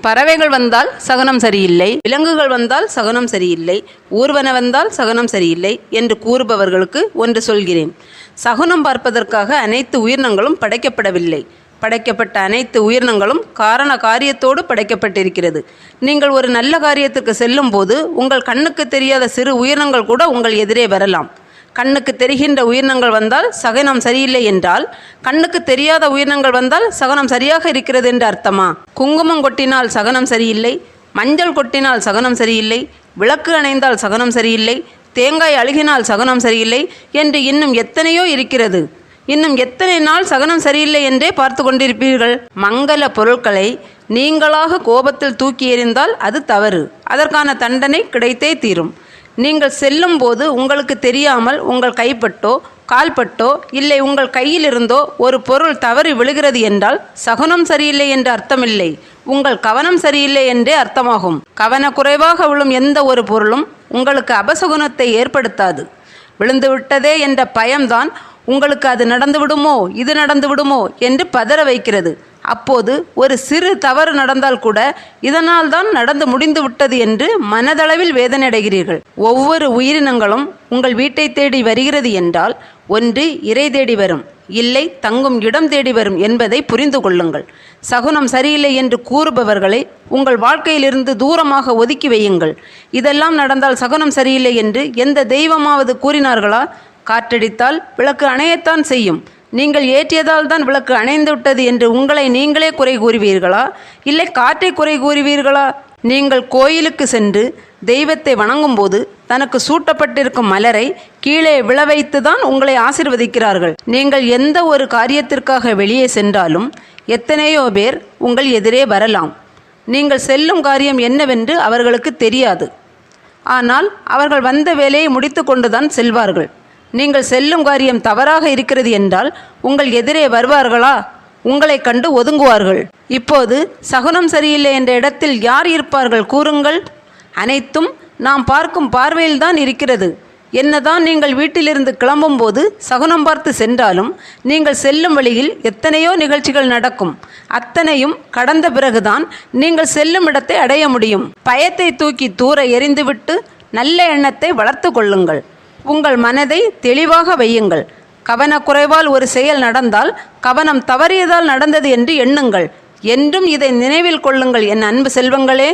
பறவைகள் வந்தால் சகுனம் சரியில்லை, விலங்குகள் வந்தால் சகுனம் சரியில்லை, ஊர்வன வந்தால் சகுனம் சரியில்லை என்று கூறுபவர்களுக்கு ஒன்று சொல்கிறேன். சகுனம் பார்ப்பதற்காக அனைத்து உயிரினங்களும் படைக்கப்படவில்லை. படைக்கப்பட்ட அனைத்து உயிரினங்களும் காரண காரியத்தோடு படைக்கப்பட்டிருக்கிறது. நீங்கள் ஒரு நல்ல காரியத்துக்கு செல்லும் போது உங்கள் கண்ணுக்கு தெரியாத சிறு உயிரினங்கள் கூட உங்கள் எதிரே வரலாம். கண்ணுக்கு தெரிகின்ற உயிரினங்கள் வந்தால் சகுனம் சரியில்லை என்றால், கண்ணுக்கு தெரியாத உயிரினங்கள் வந்தால் சகுனம் சரியாக இருக்கிறது என்று அர்த்தமா? குங்குமம் கொட்டினால் சகுனம் சரியில்லை, மஞ்சள் கொட்டினால் சகுனம் சரியில்லை, விளக்கு அணைந்தால் சகுனம் சரியில்லை, தேங்காய் அழுகினால் சகுனம் சரியில்லை என்று இன்னும் எத்தனையோ இருக்கிறது. இன்னும் எத்தனை நாள் சகுனம் சரியில்லை என்றே பார்த்து கொண்டிருப்பீர்கள்? மங்கள பொருட்களை நீங்களாக கோபத்தில் தூக்கி எறிந்தால் அது தவறு. அதற்கான தண்டனை கிடைத்தே தீரும். நீங்கள் செல்லும் போது உங்களுக்கு தெரியாமல் உங்கள் கைப்பட்டோ கால்பட்டோ இல்லை உங்கள் கையில் இருந்தோ ஒரு பொருள் தவறி விழுகிறது என்றால் சகுனம் சரியில்லை என்று அர்த்தமில்லை, உங்கள் கவனம் சரியில்லை என்றே அர்த்தமாகும். கவனக்குறைவாக விழும் எந்த ஒரு பொருளும் உங்களுக்கு அபசகுனத்தை ஏற்படுத்தாது. விழுந்துவிட்டதே என்ற பயம்தான் உங்களுக்கு அது நடந்து விடுமோ இது நடந்து விடுமோ என்று பதற வைக்கிறது. அப்போது ஒரு சிறு தவறு நடந்தால் கூட இதனால் தான் நடந்து முடிந்து விட்டது என்று மனதளவில் வேதனை அடைகிறீர்கள். ஒவ்வொரு உயிரினங்களும் உங்கள் வீட்டை தேடி வருகிறது என்றால் ஒன்று இறை தேடி வரும், இல்லை தங்கும் இடம் தேடி வரும் என்பதை புரிந்து கொள்ளுங்கள். சகுனம் சரியில்லை என்று கூறுபவர்களை உங்கள் வாழ்க்கையிலிருந்து தூரமாக ஒதுக்கி வையுங்கள். இதெல்லாம் நடந்தால் சகுனம் சரியில்லை என்று எந்த தெய்வமாவது கூறினார்களா? காற்றடித்தால் விளக்கு அணையத்தான் செய்யும். நீங்கள் ஏற்றியதால் தான் விளக்கு அணைந்து விட்டது என்று உங்களை நீங்களே குறை கூறுவீர்களா? இல்லை காற்றை குறை கூறுவீர்களா? நீங்கள் கோயிலுக்கு சென்று தெய்வத்தை வணங்கும் போது தனக்கு சூட்டப்பட்டிருக்கும் மலரை கீழே விழவைத்து தான் உங்களை ஆசீர்வதிக்கிறார்கள். நீங்கள் எந்த ஒரு காரியத்திற்காக வெளியே சென்றாலும் எத்தனையோ பேர் உங்கள் எதிரே வரலாம். நீங்கள் செல்லும் காரியம் என்னவென்று அவர்களுக்கு தெரியாது. ஆனால் அவர்கள் வந்த வேலையை முடித்து கொண்டுதான் செல்வார்கள். நீங்கள் செல்லும் காரியம் தவறாக இருக்கிறது என்றால் உங்கள் எதிரே வருவார்களா? உங்களை கண்டு ஒதுங்குவார்கள். இப்போது சகுனம் சரியில்லை என்ற இடத்தில் யார் இருப்பார்கள் கூறுங்கள்? அனைத்தும் நாம் பார்க்கும் பார்வையில்தான் இருக்கிறது. என்னதான் நீங்கள் வீட்டிலிருந்து கிளம்பும்போது சகுனம் பார்த்து சென்றாலும் நீங்கள் செல்லும் வழியில் எத்தனையோ நிகழ்ச்சிகள் நடக்கும். அத்தனையும் கடந்த பிறகுதான் நீங்கள் செல்லும் இடத்தை அடைய முடியும். பயத்தை தூக்கி தூர எறிந்துவிட்டு நல்ல எண்ணத்தை வளர்த்து கொள்ளுங்கள். உங்கள் மனதை தெளிவாக வையுங்கள். கவனக்குறைவால் ஒரு செயல் நடந்தால் கவனம் தவறியதால் நடந்தது என்று எண்ணுங்கள். என்றும் இதை நினைவில் கொள்ளுங்கள் என் அன்பு செல்வங்களே.